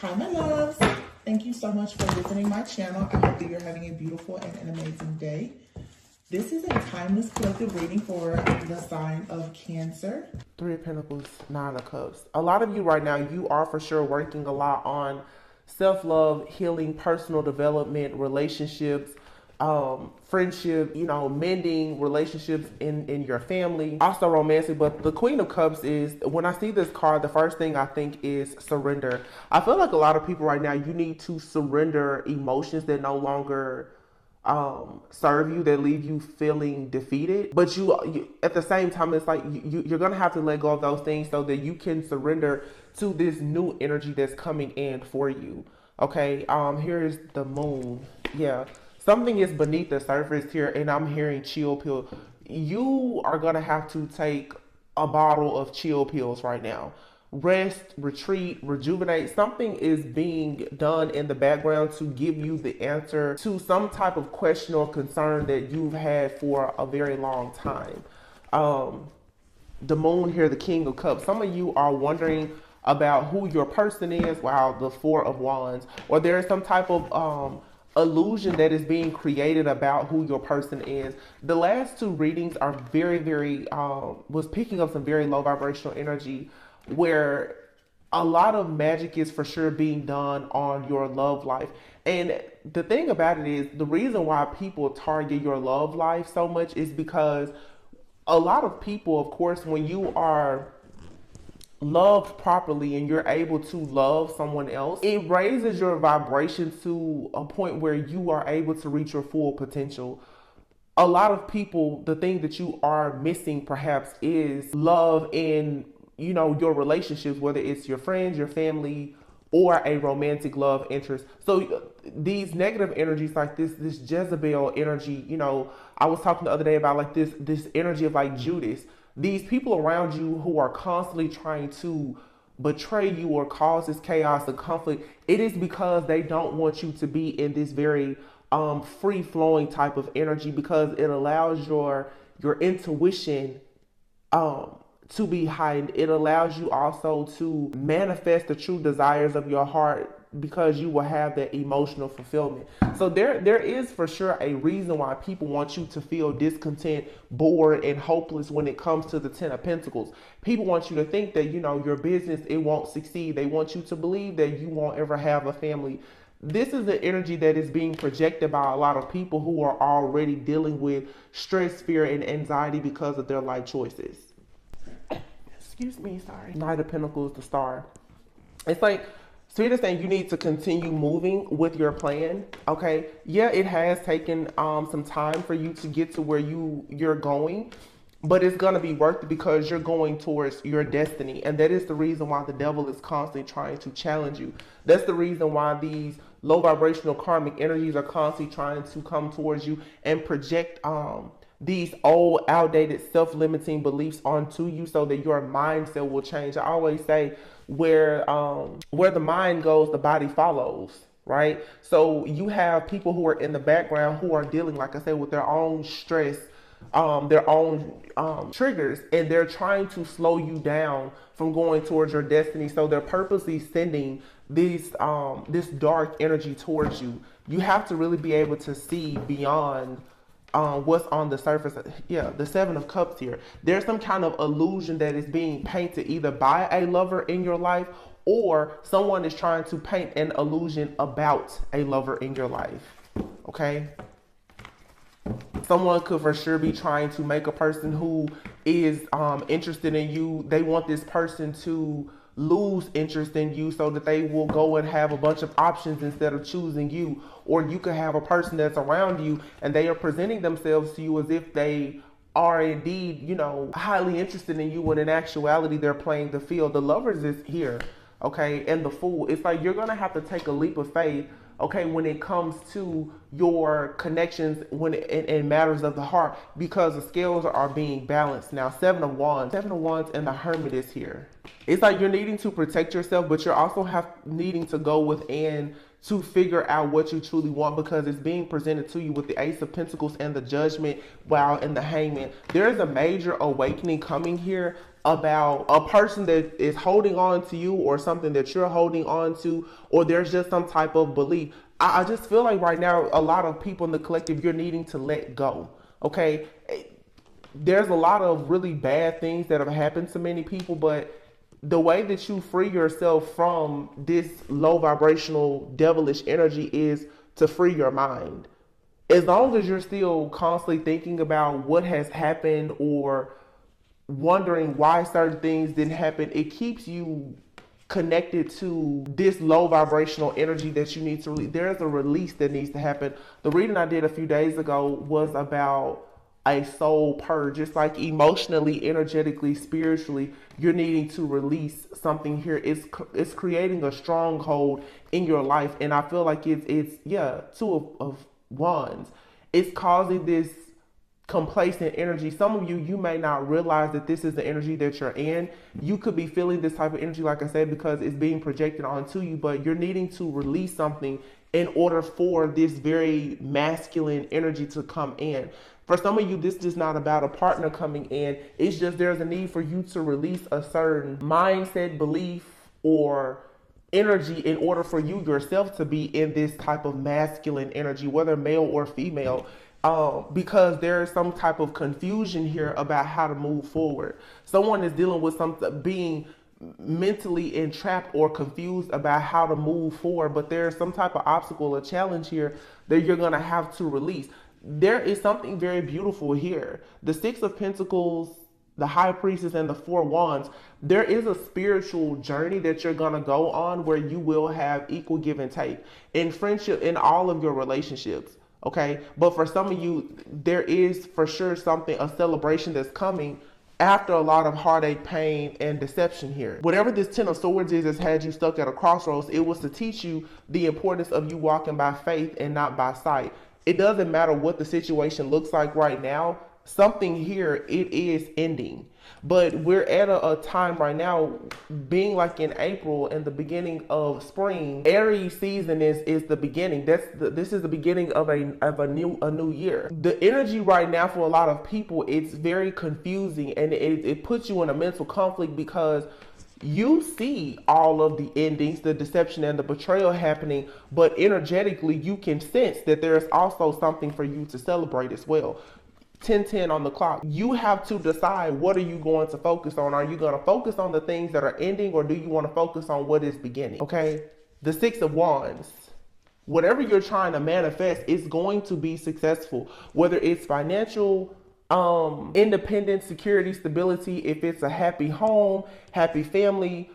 Hi, my loves. Thank you so much for visiting my channel. I hope that you're having a beautiful and an amazing day. This is a timeless collective reading for the sign of Cancer. Three of Pentacles, Nine of Cups. A lot of you right now, you are for sure working a lot on self-love, healing, personal development, relationships, friendship, mending relationships in your family, also romantic. But the Queen of Cups is, when I see this card, the first thing I think is surrender. I feel like a lot of people right now, you need to surrender emotions that no longer serve you, that leave you feeling defeated. But you at the same time, it's like you're gonna have to let go of those things so that you can surrender to this new energy that's coming in for you. Okay, here's the moon. Yeah, something is beneath the surface here, and I'm hearing chill pill. You are gonna have to take a bottle of chill pills right now. Rest, retreat, rejuvenate. Something is being done in the background to give you the answer to some type of question or concern that you've had for a very long time. The moon here, the King of Cups. Some of you are wondering about who your person is. Wow, the Four of Wands. Or there is some type of illusion that is being created about who your person is. The last two readings are very, was picking up some very low vibrational energy, where a lot of magic is for sure being done on your love life. And the thing about it is, the reason why people target your love life so much is because a lot of people, of course, when you are loved properly and you're able to love someone else, it raises your vibration to a point where you are able to reach your full potential. A lot of people, the thing that you are missing perhaps is love in your relationships, whether it's your friends, your family, or a romantic love interest. So these negative energies, like this Jezebel energy, I was talking the other day about like this energy of like Judas. These people around you who are constantly trying to betray you or cause this chaos and conflict, it is because they don't want you to be in this very free-flowing type of energy, because it allows your intuition to be heightened. It allows you also to manifest the true desires of your heart, because you will have that emotional fulfillment. So there is for sure a reason why people want you to feel discontent, bored, and hopeless when it comes to the Ten of Pentacles. People want you to think that, your business, it won't succeed. They want you to believe that you won't ever have a family. This is the energy that is being projected by a lot of people who are already dealing with stress, fear, and anxiety because of their life choices. Excuse me, sorry. Knight of Pentacles, the Star. It's like Spirit is saying you need to continue moving with your plan. Okay, yeah, it has taken some time for you to get to where you're going, but it's gonna be worth it, because you're going towards your destiny. And that is the reason why the devil is constantly trying to challenge you. That's the reason why these low vibrational karmic energies are constantly trying to come towards you and project these old, outdated, self-limiting beliefs onto you, so that your mindset will change. I always say, where the mind goes, the body follows, right? So you have people who are in the background who are dealing, like I said, with their own stress, their own triggers, and they're trying to slow you down from going towards your destiny. So they're purposely sending this dark energy towards you. You have to really be able to see beyond what's on the surface. Yeah, the Seven of Cups here. There's some kind of illusion that is being painted either by a lover in your life, or someone is trying to paint an illusion about a lover in your life. Okay? Someone could for sure be trying to make a person who is interested in you, they want this person to lose interest in you so that they will go and have a bunch of options instead of choosing you. Or you could have a person that's around you and they are presenting themselves to you as if they are indeed, highly interested in you, when in actuality they're playing the field. The Lovers is here, okay, and the Fool. It's like you're gonna have to take a leap of faith, okay, when it comes to your connections, when in matters of the heart, because the scales are being balanced. Now, Seven of Wands and the Hermit is here. It's like you're needing to protect yourself, but you're also needing to go within to figure out what you truly want, because it's being presented to you with the Ace of Pentacles and the Judgment, while in the Hangman. There is a major awakening coming here about a person that is holding on to you or something that you're holding on to, or there's just some type of belief. I just feel like right now, a lot of people in the collective, you're needing to let go. Okay. There's a lot of really bad things that have happened to many people, but the way that you free yourself from this low vibrational devilish energy is to free your mind. As long as you're still constantly thinking about what has happened or wondering why certain things didn't happen, it keeps you connected to this low vibrational energy that you need to release. There's a release that needs to happen. The reading I did a few days ago was about a soul purge. Just like emotionally, energetically, spiritually, you're needing to release something here. It's creating a stronghold in your life, and I feel like it's two of wands. It's causing this complacent energy. Some of you may not realize that this is the energy that you're in. You could be feeling this type of energy, like I said, because it's being projected onto you, but you're needing to release something in order for this very masculine energy to come in. For some of you, this is not about a partner coming in. It's just there's a need for you to release a certain mindset, belief, or energy in order for you yourself to be in this type of masculine energy, whether male or female, because there's some type of confusion here about how to move forward. Someone is dealing with something, being mentally entrapped or confused about how to move forward, but there's some type of obstacle or challenge here that you're going to have to release. There is something very beautiful here. The Six of Pentacles, the High Priestess, and the Four Wands. There is a spiritual journey that you're going to go on where you will have equal give and take in friendship, in all of your relationships. Okay. But for some of you, there is for sure something, a celebration that's coming after a lot of heartache, pain, and deception here. Whatever this Ten of Swords is that's had you stuck at a crossroads, it was to teach you the importance of you walking by faith and not by sight. It doesn't matter what the situation looks like right now. Something here, it is ending. But we're at a time right now, being like in April and the beginning of spring. Aries season is the beginning. This is the beginning of a new year. The energy right now for a lot of people, it's very confusing, and it puts you in a mental conflict because you see all of the endings, the deception and the betrayal happening, but energetically you can sense that there's also something for you to celebrate as well. 10:10 on the clock. You have to decide, what are you going to focus on? Are you going to focus on the things that are ending, or do you want to focus on what is beginning? Okay. The Six of Wands. Whatever you're trying to manifest is going to be successful, whether it's financial, independence, security, stability, if it's a happy home, happy family,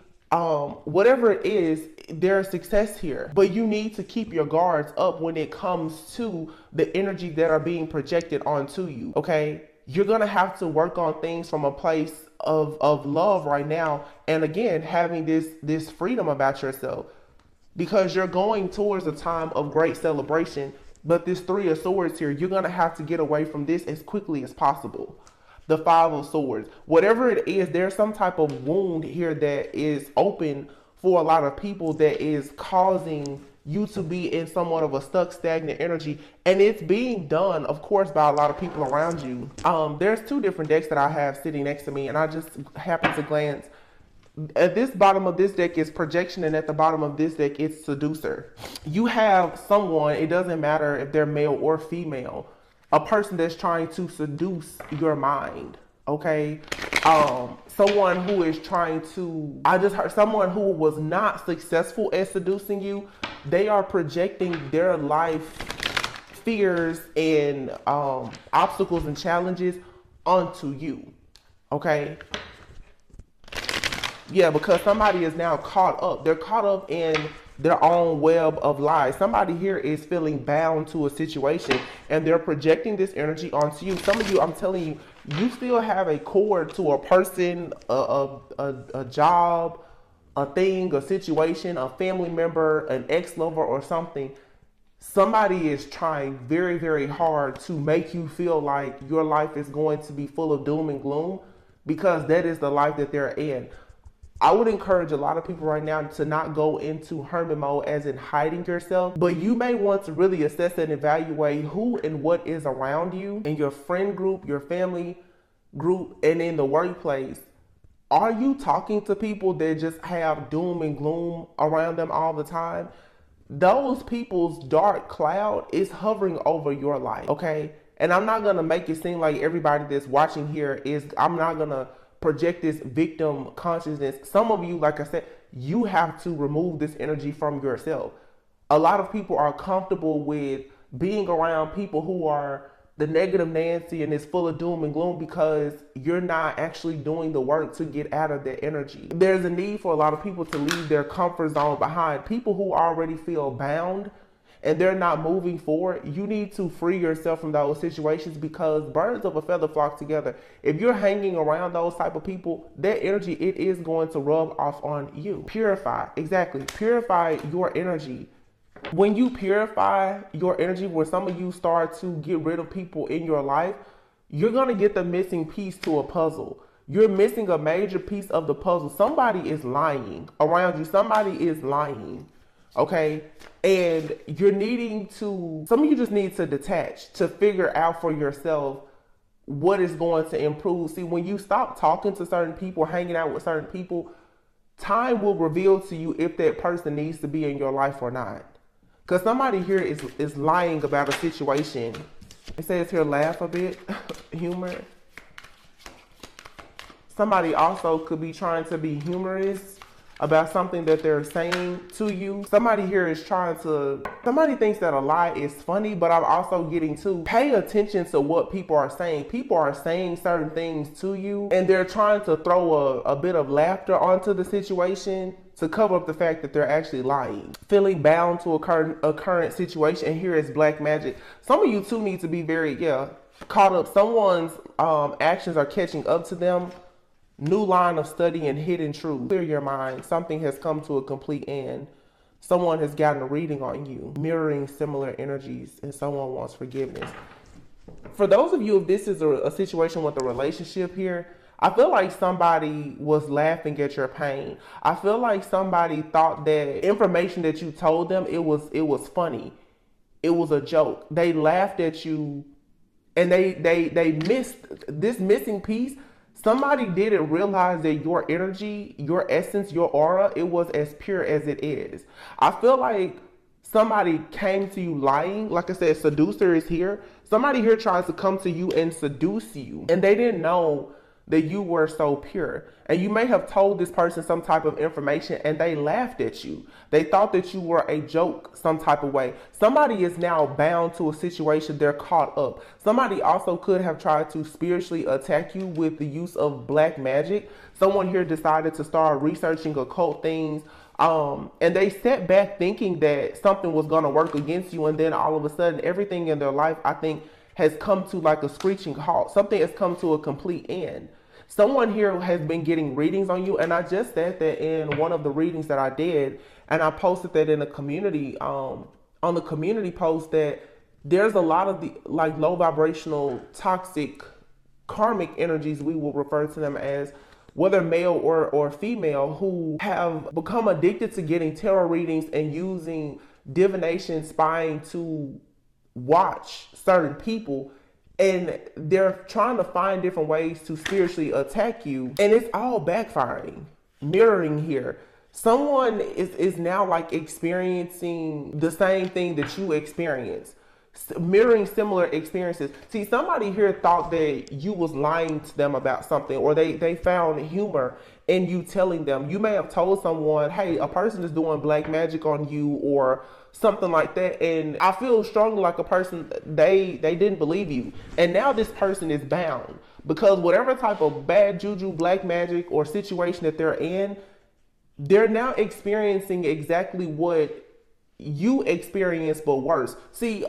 whatever it is, there's success here. But you need to keep your guards up when it comes to the energy that are being projected onto you. Okay. You're going to have to work on things from a place of love right now. And again, having this freedom about yourself, because you're going towards a time of great celebration. But this Three of Swords here, you're going to have to get away from this as quickly as possible. The Five of Swords, whatever it is, there's some type of wound here that is open for a lot of people that is causing you to be in somewhat of a stuck, stagnant energy. And it's being done, of course, by a lot of people around you. There's two different decks that I have sitting next to me, and I just happen to glance. At this bottom of this deck is projection, and at the bottom of this deck it's seducer. You have someone, it doesn't matter if they're male or female, a person that's trying to seduce your mind. Okay. Someone who is trying to, I just heard someone who was not successful at seducing you. They are projecting their life fears and obstacles and challenges onto you. Okay. Yeah, because somebody is now caught up. They're caught up in their own web of lies. Somebody here is feeling bound to a situation, and they're projecting this energy onto you. Some of you, I'm telling you, you still have a cord to a person, a job, a thing, a situation, a family member, an ex-lover or something. Somebody is trying very, very hard to make you feel like your life is going to be full of doom and gloom, because that is the life that they're in. I would encourage a lot of people right now to not go into hermit mode, as in hiding yourself, but you may want to really assess and evaluate who and what is around you in your friend group, your family group, and in the workplace. Are you talking to people that just have doom and gloom around them all the time? Those people's dark cloud is hovering over your life, okay? And I'm not gonna make it seem like everybody that's watching here is, I'm not gonna project this victim consciousness. Some of you, like I said, you have to remove this energy from yourself. A lot of people are comfortable with being around people who are the negative Nancy and is full of doom and gloom because you're not actually doing the work to get out of that energy. There's a need for a lot of people to leave their comfort zone behind. People who already feel bound and they're not moving forward, you need to free yourself from those situations because birds of a feather flock together. If you're hanging around those type of people, that energy, it is going to rub off on you. Purify, exactly. Purify your energy. When you purify your energy, where some of you start to get rid of people in your life, you're going to get the missing piece to a puzzle. You're missing a major piece of the puzzle. Somebody is lying around you. Somebody is lying. Okay. And you're needing to, some of you just need to detach to figure out for yourself what is going to improve. See, when you stop talking to certain people, hanging out with certain people, time will reveal to you if that person needs to be in your life or not. Because somebody here is lying about a situation. It says here, laugh a bit, humor. Somebody also could be trying to be humorous about something that they're saying to you. Somebody here is somebody thinks that a lie is funny, but I'm also getting to pay attention to what people are saying. People are saying certain things to you and they're trying to throw a bit of laughter onto the situation to cover up the fact that they're actually lying. Feeling bound to a current situation, and here is black magic. Some of you too need to be very, caught up. Someone's actions are catching up to them. New line of study and hidden truth. Clear your mind. Something has come to a complete end. Someone has gotten a reading on you. Mirroring similar energies, and someone wants forgiveness. For those of you, if this is a situation with a relationship here, I feel like somebody was laughing at your pain. I feel like somebody thought that information that you told them, it was funny. It was a joke. They laughed at you and they missed this missing piece. Somebody didn't realize that your energy, your essence, your aura, it was as pure as it is. I feel like somebody came to you lying. Like I said, seducer is here. Somebody here tries to come to you and seduce you, and they didn't know that you were so pure. And you may have told this person some type of information and they laughed at you. They thought that you were a joke some type of way. Somebody is now bound to a situation. They're caught up. Somebody also could have tried to spiritually attack you with the use of black magic. Someone here decided to start researching occult things. And they sat back thinking that something was going to work against you. And then all of a sudden, everything in their life, I think, has come to like a screeching halt. Something has come to a complete end. Someone here has been getting readings on you, and I just said that in one of the readings that I did, and I posted that in the community, on the community post, that there's a lot of the like low vibrational, toxic, karmic energies, we will refer to them as, whether male or female, who have become addicted to getting tarot readings and using divination, spying to watch certain people. And they're trying to find different ways to spiritually attack you. And it's all backfiring. Mirroring here. Someone is now like experiencing the same thing that you experienced. Mirroring similar experiences. See, somebody here thought that you was lying to them about something, or they found humor in you telling them. You may have told someone, hey, a person is doing black magic on you, or something like that, and I feel strongly like a person, they didn't believe you, and now this person is bound because whatever type of bad juju, black magic, or situation that they're in, they're now experiencing exactly what you experienced, but worse. See,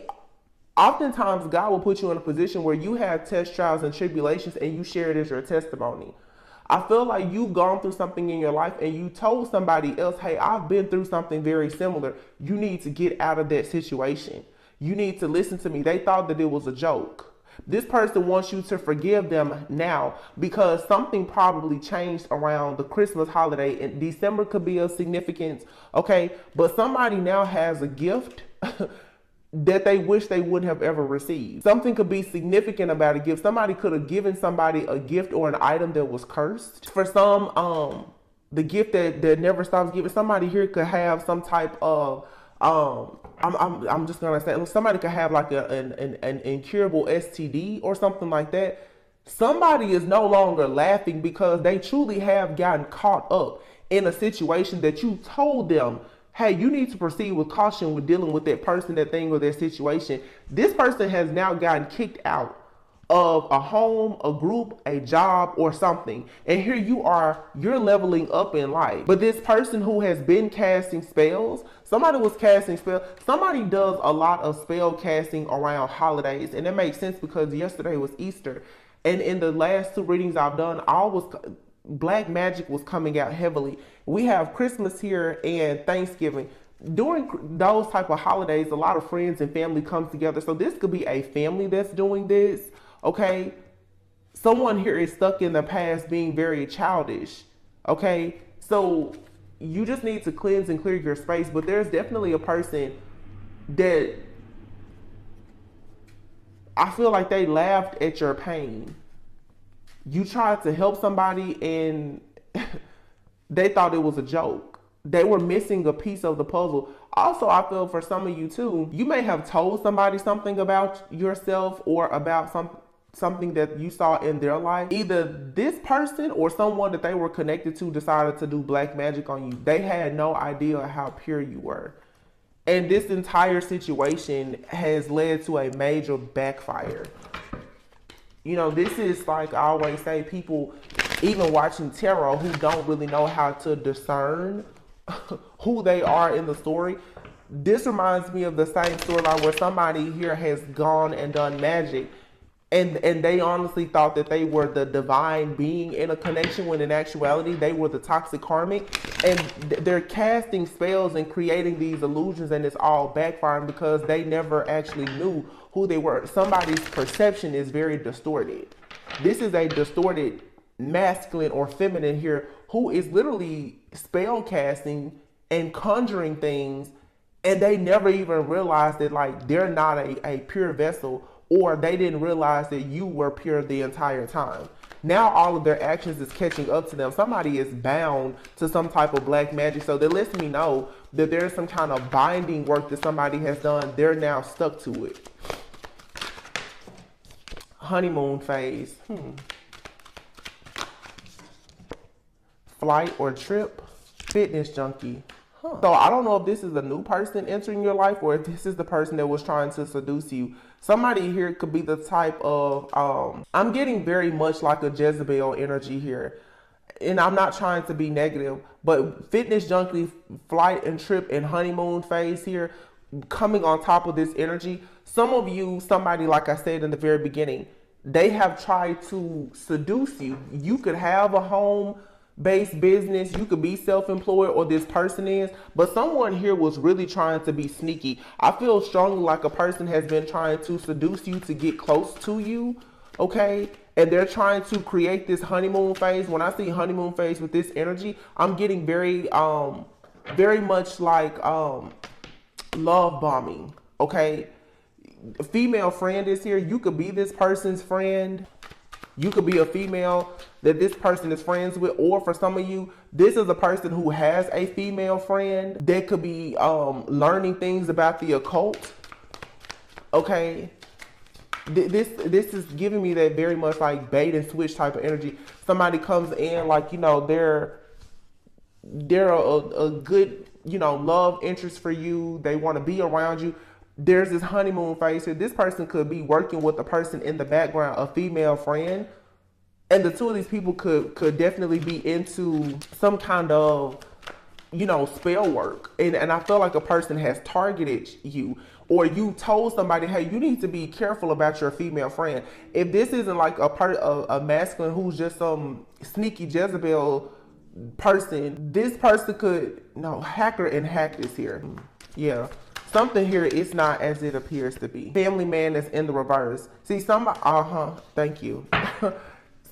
oftentimes God will put you in a position where you have tests, trials, and tribulations, and you share it as your testimony. I feel like you've gone through something in your life and you told somebody else, hey, I've been through something very similar. You need to get out of that situation. You need to listen to me. They thought that it was a joke. This person wants you to forgive them now because something probably changed around the Christmas holiday, and December could be of significance. Okay. But somebody now has a gift that they wish they wouldn't have ever received. Something could be significant about a gift. Somebody could have given somebody a gift or an item that was cursed. For some, the gift that never stops giving. Somebody here could have some type of I'm just gonna say somebody could have like an incurable STD or something like that. Somebody is no longer laughing because they truly have gotten caught up in a situation that you told them, hey, you need to proceed with caution with dealing with that person, that thing, or that situation. This person has now gotten kicked out of a home, a group, a job, or something. And here you are, you're leveling up in life. But this person who has been casting spells, somebody was casting spells. Somebody does a lot of spell casting around holidays. And it makes sense because yesterday was Easter. And in the last 2 readings I've done, black magic was coming out heavily. We have Christmas here and Thanksgiving. During those type of holidays, a lot of friends and family comes together. So this could be a family that's doing this, okay? Someone here is stuck in the past being very childish, okay? So you just need to cleanse and clear your space. But there's definitely a person that I feel like they laughed at your pain. You tried to help somebody and they thought it was a joke. They were missing a piece of the puzzle. Also, I feel for some of you too, you may have told somebody something about yourself or about something that you saw in their life. Either this person or someone that they were connected to decided to do black magic on you. They had no idea how pure you were. And this entire situation has led to a major backfire. You know, this is like I always say, people even watching tarot who don't really know how to discern who they are in the story. This reminds me of the same storyline where somebody here has gone and done magic and they honestly thought that they were the divine being in a connection when in actuality they were the toxic karmic, and they're casting spells and creating these illusions, and it's all backfiring because they never actually knew who they were. Somebody's perception is very distorted. This is a distorted masculine or feminine here who is literally spell casting and conjuring things, and they never even realized that like they're not a pure vessel, or they didn't realize that you were pure the entire time. Now all of their actions is catching up to them. Somebody is bound to some type of black magic. So that lets me know that there's some kind of binding work that somebody has done. They're now stuck to it. Honeymoon phase. Flight or trip. Fitness junkie. So I don't know if this is a new person entering your life or if this is the person that was trying to seduce you. Somebody here could be the type of, I'm getting very much like a Jezebel energy here. And I'm not trying to be negative, but fitness junkie, flight and trip and honeymoon phase here, coming on top of this energy. Some of you, somebody, like I said in the very beginning, they have tried to seduce you. You could have a home-based business, you could be self-employed, or this person is, but someone here was really trying to be sneaky. I feel strongly like a person has been trying to seduce you to get close to you, okay? And they're trying to create this honeymoon phase. When I see honeymoon phase with this energy, I'm getting very much like love bombing, okay? A female friend is here. You could be this person's friend. You could be a female that this person is friends with, or for some of you, this is a person who has a female friend. They could be learning things about the occult. Okay, this is giving me that very much like bait and switch type of energy. Somebody comes in like, you know, they're a good, you know, love interest for you. They want to be around you. There's this honeymoon phase here. This person could be working with a person in the background, a female friend. And the two of these people could definitely be into some kind of, you know, spell work. And I feel like a person has targeted you, or you told somebody, hey, you need to be careful about your female friend. If this isn't like a masculine who's just some sneaky Jezebel person, this person could, no, hacker and hack this here. Yeah. Something here is not as it appears to be. Family man is in the reverse. See, somebody, thank you.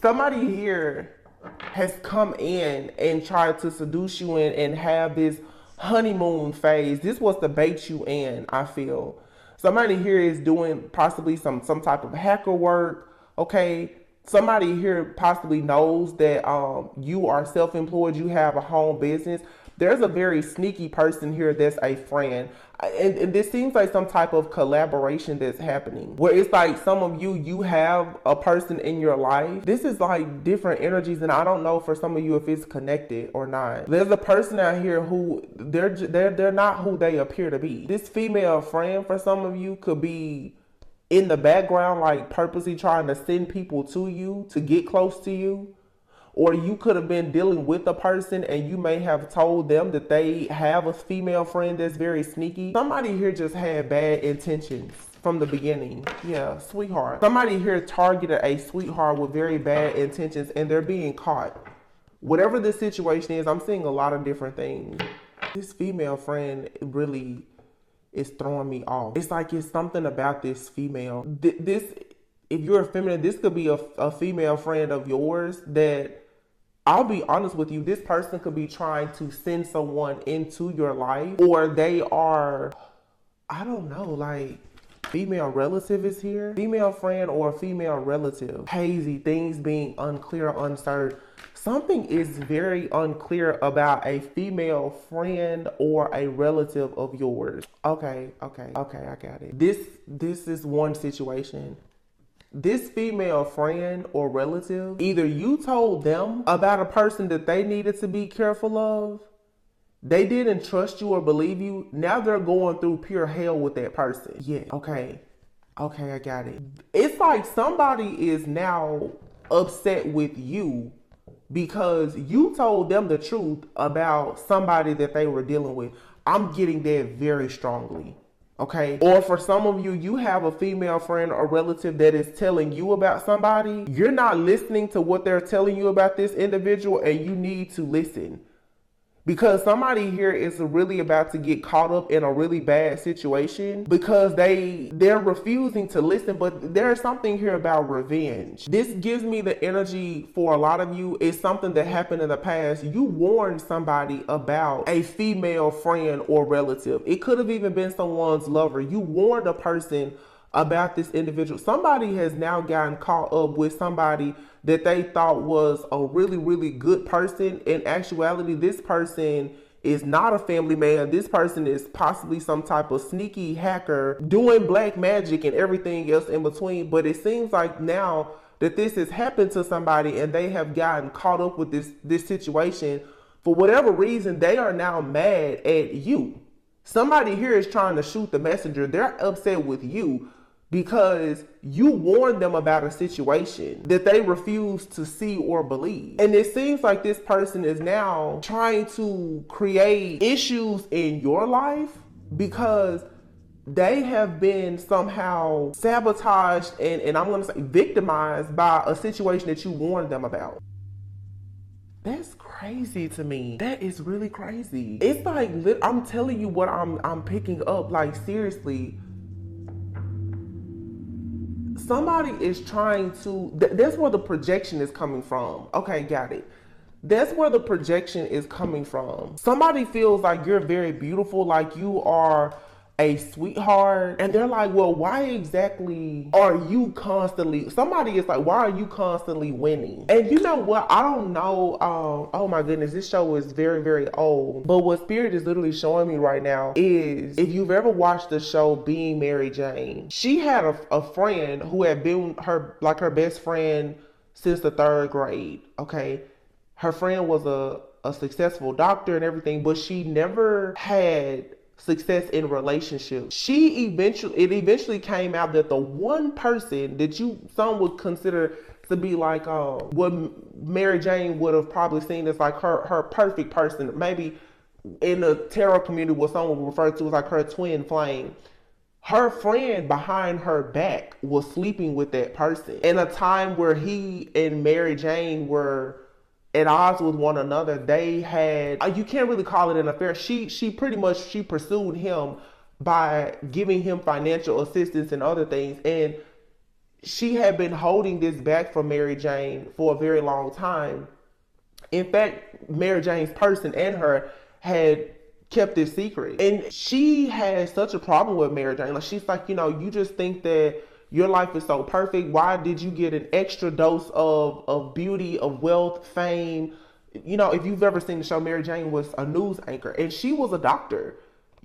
Somebody here has come in and tried to seduce you and have this honeymoon phase. This was to bait you in, I feel. Somebody here is doing possibly some type of hacker work. Okay. Somebody here possibly knows that you are self-employed, you have a home business. There's a very sneaky person here that's a friend. And this seems like some type of collaboration that's happening where it's like some of you have a person in your life. This is like different energies, and I don't know for some of you if it's connected or not. There's a person out here who they're not who they appear to be. This female friend for some of you could be in the background, like purposely trying to send people to you to get close to you. Or you could have been dealing with a person and you may have told them that they have a female friend that's very sneaky. Somebody here just had bad intentions from the beginning. Yeah, sweetheart. Somebody here targeted a sweetheart with very bad intentions and they're being caught. Whatever the situation is, I'm seeing a lot of different things. This female friend really is throwing me off. It's like it's something about this female. If you're a feminine, this could be a female friend of yours that, I'll be honest with you, this person could be trying to send someone into your life, or they are, I don't know, like female relative is here. Female friend or female relative. Hazy, things being unclear, uncertain. Something is very unclear about a female friend or a relative of yours. Okay, I got it. This is one situation. This female friend or relative, either you told them about a person that they needed to be careful of, they didn't trust you or believe you, now they're going through pure hell with that person. Yeah, okay, I got it. It's like somebody is now upset with you because you told them the truth about somebody that they were dealing with. I'm getting that very strongly. Okay. Or for some of you, you have a female friend or relative that is telling you about somebody. You're not listening to what they're telling you about this individual, and you need to listen. Because somebody here is really about to get caught up in a really bad situation because they're refusing to listen, but there's something here about revenge. This gives me the energy for a lot of you. It's something that happened in the past. You warned somebody about a female friend or relative. It could have even been someone's lover. You warned a person about this individual. Somebody has now gotten caught up with somebody that they thought was a really, really good person. In actuality, this person is not a family man. This person is possibly some type of sneaky hacker doing black magic and everything else in between. But it seems like now that this has happened to somebody and they have gotten caught up with this situation, for whatever reason, they are now mad at you. Somebody here is trying to shoot the messenger. They're upset with you because you warned them about a situation that they refuse to see or believe. And it seems like this person is now trying to create issues in your life because they have been somehow sabotaged and I'm going to say victimized by a situation that you warned them about. That's crazy to me. That is really crazy. It's like, I'm telling you what I'm picking up, like seriously. Somebody is trying to, that's where the projection is coming from. Okay, got it. That's where the projection is coming from. Somebody feels like you're very beautiful, like you are a sweetheart. And they're like, well, why exactly are you constantly, somebody is like, why are you constantly winning? And you know what? I don't know. Oh my goodness, this show is very, very old. But what Spirit is literally showing me right now is, if you've ever watched the show Being Mary Jane, she had a friend who had been her best friend since the 3rd grade. Okay. Her friend was a successful doctor and everything, but she never had success in relationships. It eventually came out that the one person that some would consider to be like what Mary Jane would have probably seen as like her perfect person, maybe in the tarot community what someone would refer to as like her twin flame. Her friend behind her back was sleeping with that person in a time where he and Mary Jane were at odds with one another. They had, you can't really call it an affair. She pursued him by giving him financial assistance and other things. And she had been holding this back from Mary Jane for a very long time. In fact, Mary Jane's person and her had kept it secret. And she has such a problem with Mary Jane. Like, she's like, you just think that your life is so perfect. Why did you get an extra dose of beauty, of wealth, fame? If you've ever seen the show, Mary Jane was a news anchor and she was a doctor.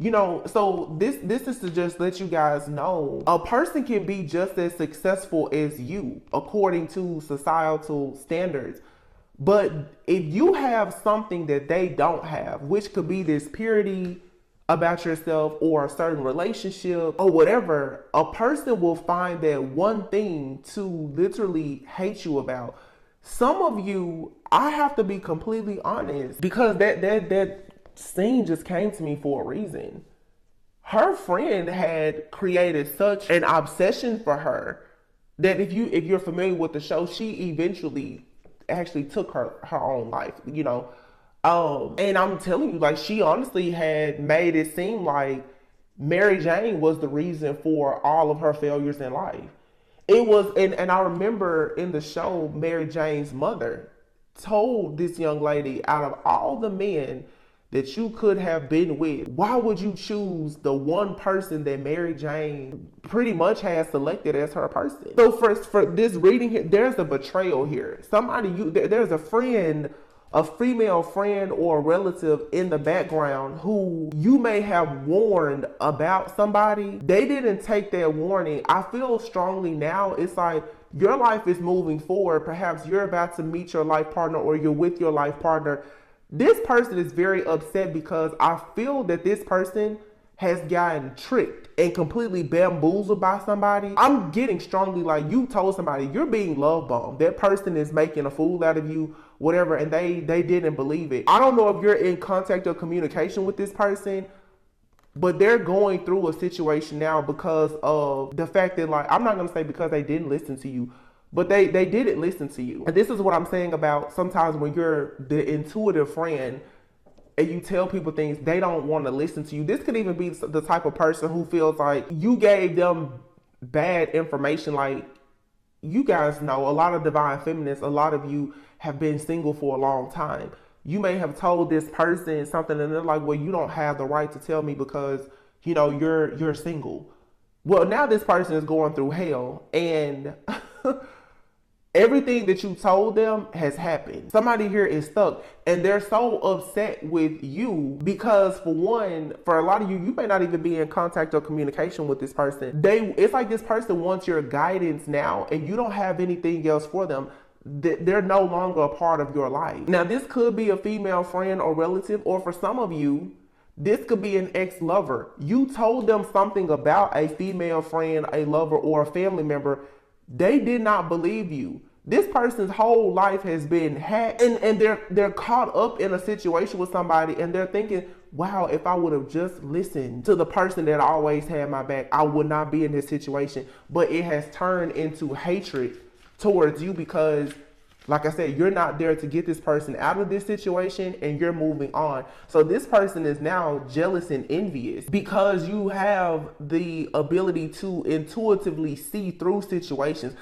So this is to just let you guys know a person can be just as successful as you according to societal standards. But if you have something that they don't have, which could be this purity about yourself or a certain relationship or whatever, a person will find that one thing to literally hate you about. Some of you, I have to be completely honest, because that scene just came to me for a reason. Her friend had created such an obsession for her that if you're familiar with the show, she eventually actually took her own life, and I'm telling you, like, she honestly had made it seem like Mary Jane was the reason for all of her failures in life. It was, and I remember in the show, Mary Jane's mother told this young lady, out of all the men that you could have been with, why would you choose the one person that Mary Jane pretty much has selected as her person? So for this reading here, there's a betrayal here. There's a friend, a female friend or a relative in the background who you may have warned about somebody. They didn't take that warning. I feel strongly now, it's like your life is moving forward. Perhaps you're about to meet your life partner or you're with your life partner. This person is very upset because I feel that this person has gotten tricked and completely bamboozled by somebody. I'm getting strongly like you told somebody you're being love bombed. That person is making a fool out of you, whatever, and they didn't believe it. I don't know if you're in contact or communication with this person, but they're going through a situation now because of the fact that, like, I'm not going to say because they didn't listen to you, but they didn't listen to you. And this is what I'm saying about sometimes when you're the intuitive friend and you tell people things, they don't want to listen to you. This could even be the type of person who feels like you gave them bad information. Like, you guys know, a lot of divine feminists, a lot of you have been single for a long time. You may have told this person something and they're like, well, you don't have the right to tell me because, you're single. Well, now this person is going through hell and everything that you told them has happened. Somebody here is stuck and they're so upset with you because, for one, for a lot of you, you may not even be in contact or communication with this person. It's like this person wants your guidance now and you don't have anything else for them. They're no longer a part of your life. Now, this could be a female friend or relative, or for some of you, this could be an ex-lover. You told them something about a female friend, a lover, or a family member. They did not believe you. This person's whole life has been hacked and they're caught up in a situation with somebody and they're thinking, wow, if I would have just listened to the person that always had my back, I would not be in this situation. But it has turned into hatred towards you because, like I said, you're not there to get this person out of this situation and you're moving on. So this person is now jealous and envious because you have the ability to intuitively see through situations.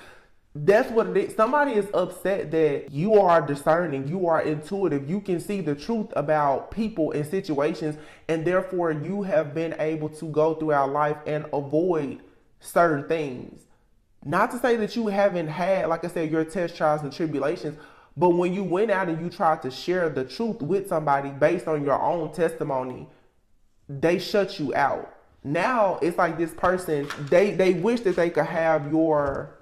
That's what it is. Somebody is upset that you are discerning, you are intuitive, you can see the truth about people and situations, and therefore you have been able to go throughout life and avoid certain things. Not to say that you haven't had, like I said, your test, trials, and tribulations, but when you went out and you tried to share the truth with somebody based on your own testimony, they shut you out. Now it's like this person, they wish that they could have your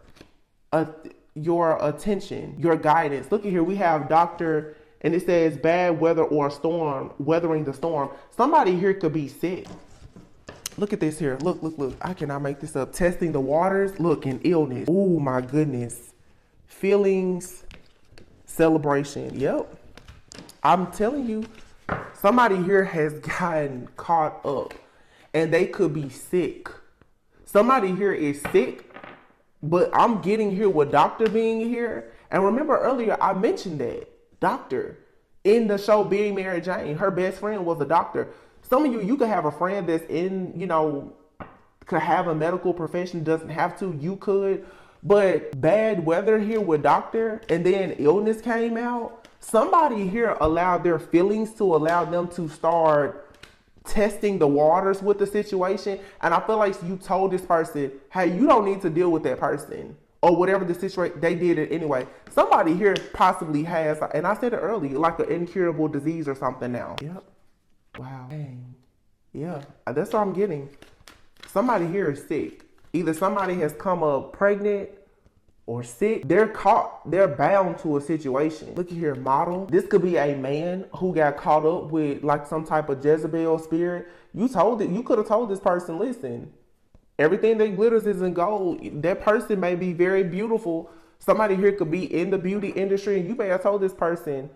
attention, your guidance. Look at here, we have doctor, and it says bad weather or a storm, weathering the storm. Somebody here could be sick. Look at this here. Look. I cannot make this up. Testing the waters. Look, in illness. Oh my goodness. Feelings, celebration. Yep. I'm telling you, somebody here has gotten caught up and they could be sick. Somebody here is sick. But I'm getting here with doctor being here. And remember earlier, I mentioned that doctor in the show Being Mary Jane, her best friend was a doctor. Some of you could have a friend that's in, could have a medical profession, doesn't have to, you could. But bad weather here with doctor and then illness came out. Somebody here allowed their feelings to allow them to start testing the waters with the situation. And I feel like you told this person, hey, you don't need to deal with that person or whatever the situation, they did it anyway. Somebody here possibly has, and I said it earlier, like an incurable disease or something now. Yep. Wow. Dang. Yeah, that's what I'm getting. Somebody here is sick. Either somebody has come up pregnant or sick. They're bound to a situation. Look at here, model. This could be a man who got caught up with like some type of Jezebel spirit. You could have told this person, listen, everything that glitters isn't gold. That person may be very beautiful. Somebody here could be in the beauty industry, and you may have told this person,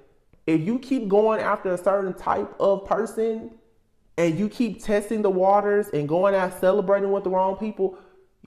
if you keep going after a certain type of person and you keep testing the waters and going out celebrating with the wrong people,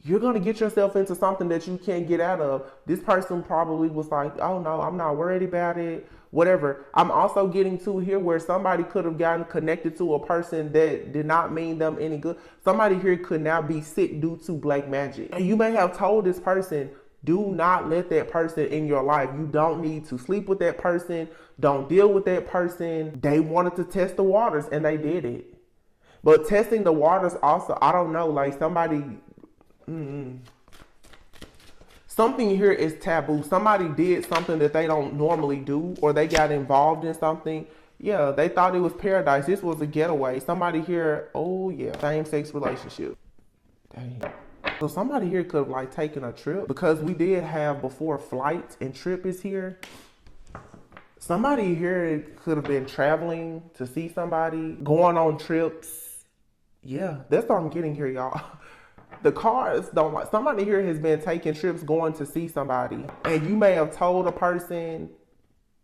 you're going to get yourself into something that you can't get out of. This person probably was like, oh no, I'm not worried about it, whatever. I'm also getting to here where somebody could have gotten connected to a person that did not mean them any good. Somebody here could now be sick due to black magic. And you may have told this person, do not let that person in your life. You don't need to sleep with that person. Don't deal with that person. They wanted to test the waters and they did it. But testing the waters also, I don't know, like somebody... Something here is taboo. Somebody did something that they don't normally do, or they got involved in something. Yeah, they thought it was paradise. This was a getaway. Somebody here, oh yeah, same-sex relationship. Dang. So somebody here could have like taken a trip, because we did have before flight and trip is here. Somebody here could have been traveling to see somebody, going on trips. Yeah, that's what I'm getting here, y'all. The cards don't like, somebody here has been taking trips going to see somebody, and you may have told a person,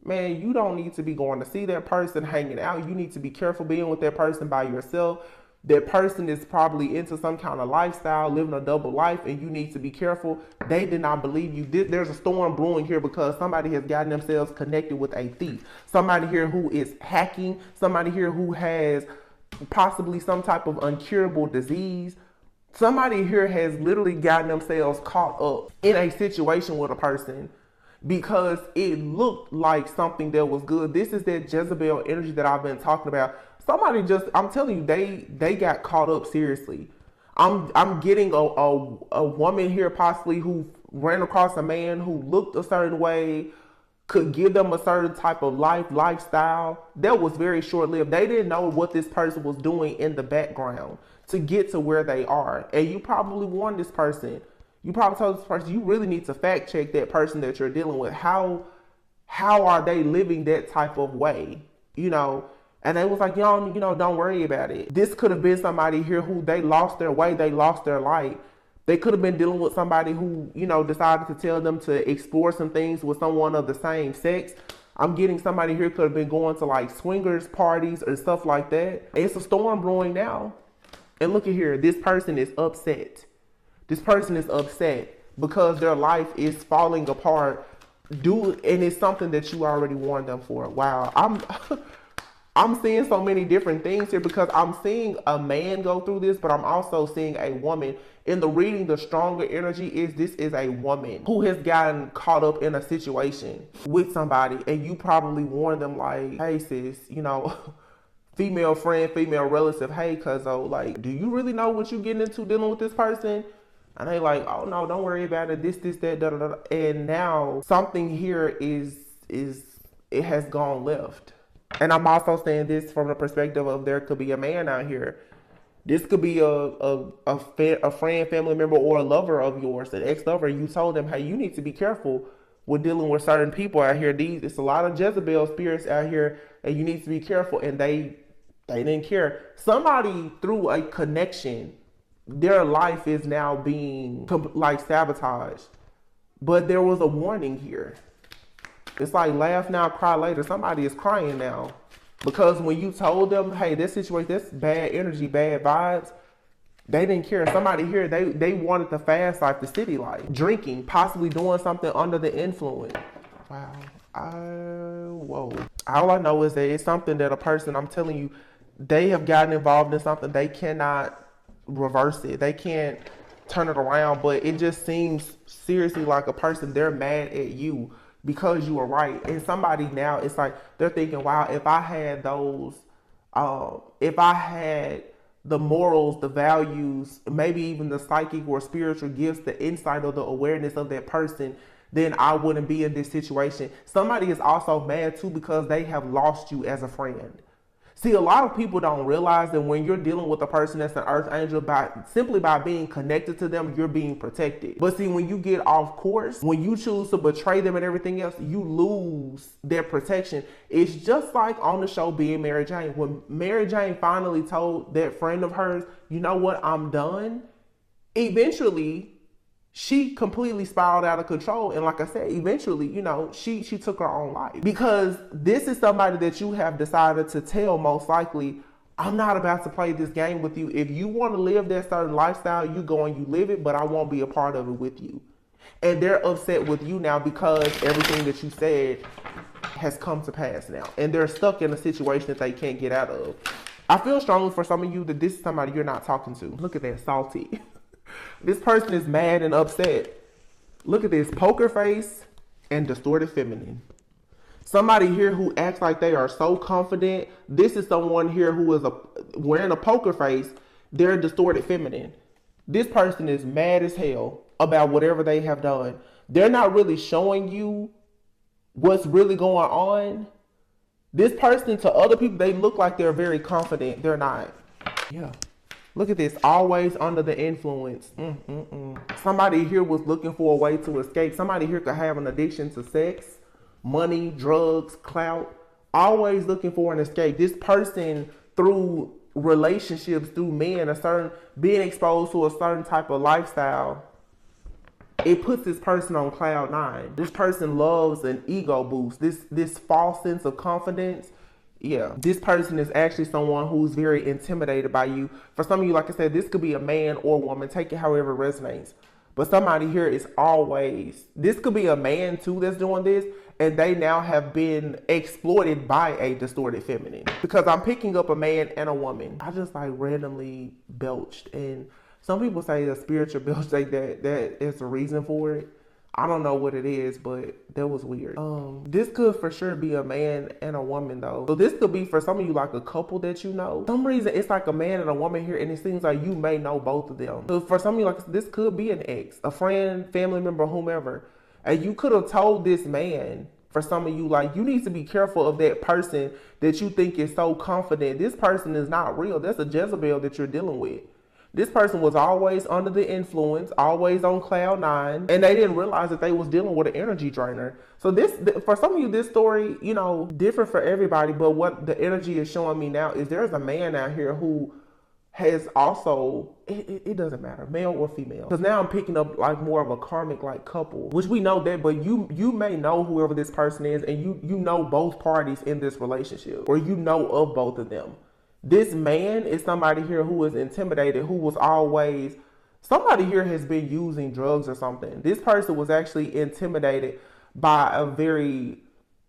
man, you don't need to be going to see that person, hanging out. You need to be careful being with that person by yourself. That person is probably into some kind of lifestyle, living a double life, and you need to be careful. They did not believe you. There's a storm brewing here because somebody has gotten themselves connected with a thief. Somebody here who is hacking. Somebody here who has possibly some type of incurable disease. Somebody here has literally gotten themselves caught up in a situation with a person because it looked like something that was good. This is that Jezebel energy that I've been talking about. Somebody just, I'm telling you, they got caught up seriously. I'm getting a woman here possibly who ran across a man who looked a certain way, could give them a certain type of lifestyle that was very short-lived. They didn't know what this person was doing in the background to get to where they are. And you probably warned this person. You probably told this person, you really need to fact check that person that you're dealing with. How are they living that type of way? You know, and they was like, don't worry about it. This could have been somebody here who they lost their way, they lost their light. They could have been dealing with somebody who, decided to tell them to explore some things with someone of the same sex. I'm getting somebody here could have been going to like swingers parties or stuff like that. It's a storm brewing now. And look at here, this person is upset. This person is upset because their life is falling apart. And it's something that you already warned them for. Wow, I'm seeing so many different things here because I'm seeing a man go through this, but I'm also seeing a woman. In the reading, the stronger energy is this is a woman who has gotten caught up in a situation with somebody, and you probably warned them like, hey sis, female friend, female relative, hey cuzzo, like, do you really know what you're getting into dealing with this person? And they like, oh no, don't worry about it, this, that, da, da, da. And now something here it has gone left. And I'm also saying this from the perspective of there could be a man out here. This could be a friend, family member, or a lover of yours, an ex-lover. You told them, hey, you need to be careful with dealing with certain people out here. It's a lot of Jezebel spirits out here, and you need to be careful. And they didn't care. Somebody through a connection, their life is now being like sabotaged. But there was a warning here. It's like laugh now, cry later. Somebody is crying now. Because when you told them, hey, this situation, this bad energy, bad vibes, they didn't care. Somebody here, they wanted the fast life, the city life. Drinking, possibly doing something under the influence. Wow. Whoa. All I know is that it's something that a person, I'm telling you, they have gotten involved in something. They cannot reverse it. They can't turn it around. But it just seems seriously like a person, they're mad at you because you were right. And somebody now, it's like they're thinking, wow, if I had those If I had the morals, the values, maybe even the psychic or spiritual gifts, the insight or the awareness of that person, then I wouldn't be in this situation. Somebody is also mad too because they have lost you as a friend. See, a lot of people don't realize that when you're dealing with a person that's an earth angel, simply by being connected to them, you're being protected. But see, when you get off course, when you choose to betray them and everything else, you lose their protection. It's just like on the show Being Mary Jane. When Mary Jane finally told that friend of hers, you know what, I'm done. Eventually, she completely spiraled out of control. And like I said, eventually, she took her own life. Because this is somebody that you have decided to tell, most likely, I'm not about to play this game with you. If you want to live that certain lifestyle, you go and you live it, but I won't be a part of it with you. And they're upset with you now because everything that you said has come to pass now. And they're stuck in a situation that they can't get out of. I feel strongly for some of you that this is somebody you're not talking to. Look at that, salty. This person is mad and upset. Look at this, poker face and distorted feminine. Somebody here who acts like they are so confident. This is someone here who is wearing a poker face. They're distorted feminine. This person is mad as hell about whatever they have done. They're not really showing you what's really going on. This person, to other people, they look like they're very confident. They're not. Yeah. Look at this, always under the influence. Somebody here was looking for a way to escape. Somebody here could have an addiction to sex, money, drugs, clout. Always looking for an escape. This person, through relationships, through men, being exposed to a certain type of lifestyle, it puts this person on cloud 9. This person loves an ego boost. This false sense of confidence. Yeah, this person is actually someone who's very intimidated by you. For some of you, like I said, this could be a man or woman. Take it however it resonates. But somebody here is this could be a man too that's doing this. And they now have been exploited by a distorted feminine. Because I'm picking up a man and a woman. I just randomly belched. And some people say the spiritual belch, that is the reason for it. I don't know what it is, but that was weird. This could for sure be a man and a woman though. So this could be for some of you like a couple that you know. For some reason it's like a man and a woman here, and it seems like you may know both of them. So for some of you, like this could be an ex, a friend, family member, whomever. And you could have told this man, for some of you, like, you need to be careful of that person that you think is so confident. This person is not real. That's a Jezebel that you're dealing with. This person was always under the influence, always on cloud 9, and they didn't realize that they was dealing with an energy drainer. So for some of you, this story, different for everybody, but what the energy is showing me now is there's a man out here who has also, it doesn't matter, male or female. Because now I'm picking up like more of a karmic like couple, which we know that, but you may know whoever this person is, and you know both parties in this relationship, or you know of both of them. This man is somebody here who is intimidated, who was always, somebody here has been using drugs or something. This person was actually intimidated by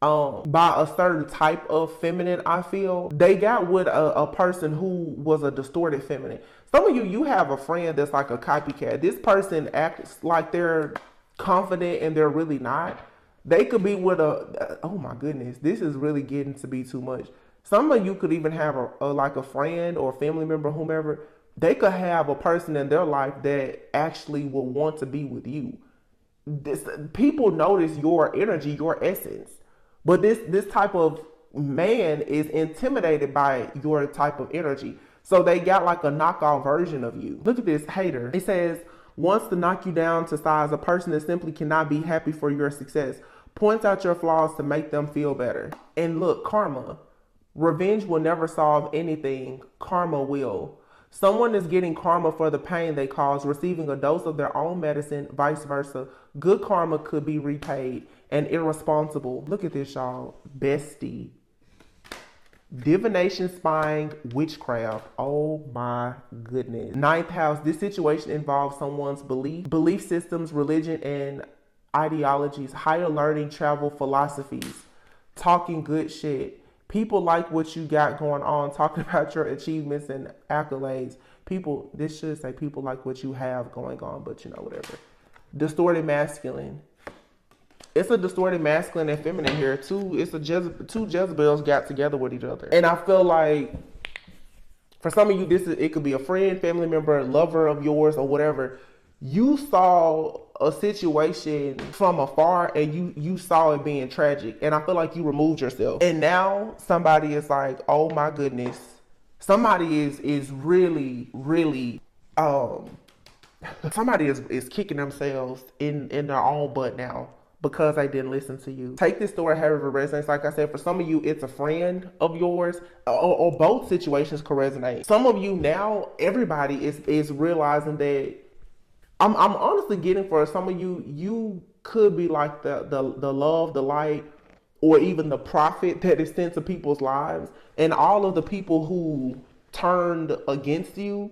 by a certain type of feminine, I feel. They got with a person who was a distorted feminine. Some of you have a friend that's like a copycat. This person acts like they're confident and they're really not. They could be with oh my goodness, this is really getting to be too much. Some of you could even have like a friend or family member, whomever. They could have a person in their life that actually will want to be with you. People notice your energy, your essence. But this type of man is intimidated by your type of energy. So they got like a knockoff version of you. Look at this hater. It says, wants to knock you down to size, a person that simply cannot be happy for your success. Points out your flaws to make them feel better. And look, karma. Revenge will never solve anything. Karma will. Someone is getting karma for the pain they caused, receiving a dose of their own medicine, vice versa. Good karma could be repaid. And irresponsible. Look at this, y'all. Bestie. Divination, spying, witchcraft. Oh my goodness. 9th house. This situation involves someone's belief systems, religion, and ideologies, higher learning, travel, philosophies, talking good shit. People like what you got going on, talking about your achievements and accolades. This should say people like what you have going on, but whatever. Distorted masculine. It's a distorted masculine and feminine here. Two Jezebels got together with each other. And I feel like For some of you, it could be a friend, family member, lover of yours, or whatever. You saw a situation from afar and you saw it being tragic, and I feel like you removed yourself. And now somebody is like, oh my goodness, somebody is really, really somebody is kicking themselves in their own butt now because they didn't listen to you. Take this story however it resonates. Like I said, for some of you, it's a friend of yours, or both situations could resonate. Some of you now, everybody is realizing that. I'm honestly getting, for some of you, you could be like the love, the light, or even the prophet that is sent to people's lives. And all of the people who turned against you,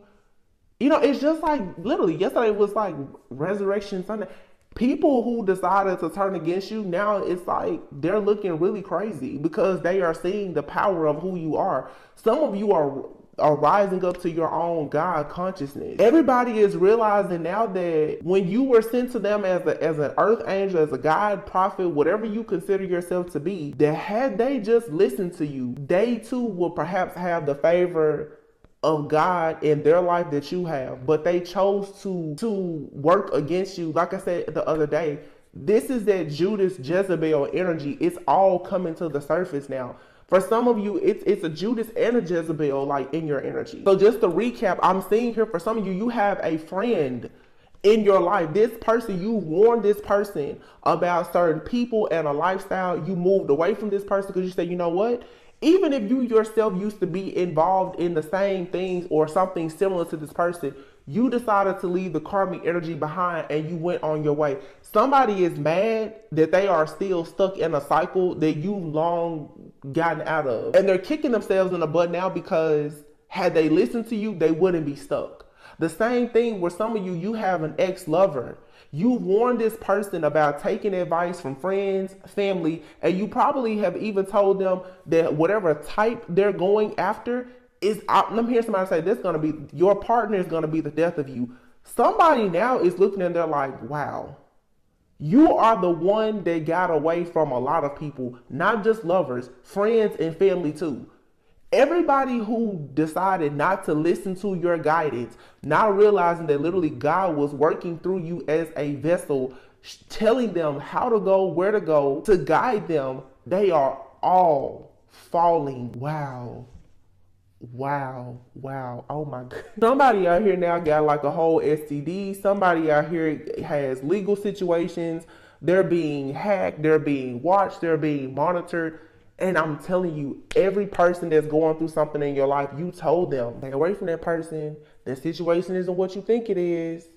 you know, it's just like literally yesterday was like Resurrection Sunday. People who decided to turn against you, now it's like they're looking really crazy because they are seeing the power of who you are. Some of you are rising up to your own God consciousness. Everybody is realizing now that when you were sent to them as an earth angel, as a God, prophet, whatever you consider yourself to be, that had they just listened to you, they too will perhaps have the favor of God in their life that you have. But they chose to work against you. Like I said the other day, this is that Judas Jezebel energy. It's all coming to the surface now. For some of you, it's a Judas and a Jezebel like in your energy. So just to recap, I'm seeing here for some of you, you have a friend in your life. This person, you warned this person about certain people and a lifestyle. You moved away from this person because you said, you know what? Even if you yourself used to be involved in the same things or something similar to this person, you decided to leave the karmic energy behind and you went on your way. Somebody is mad that they are still stuck in a cycle that you long gotten out of. And they're kicking themselves in the butt now because had they listened to you, they wouldn't be stuck. The same thing where some of you, you have an ex-lover. You warned this person about taking advice from friends, family, and you probably have even told them that whatever type they're going after is, let me hear somebody say, this is going to be, your partner is going to be the death of you. Somebody now is looking and they're like, wow, you are the one that got away from a lot of people, not just lovers, friends and family too. Everybody who decided not to listen to your guidance, not realizing that literally God was working through you as a vessel, telling them how to go, where to go, to guide them, they are all falling. Wow. Oh my God. Somebody out here now got like a whole STD. Somebody out here has legal situations. They're being hacked. They're being watched. They're being monitored. And I'm telling you, every person that's going through something in your life, you told them, stay away from that person. That situation isn't what you think it is.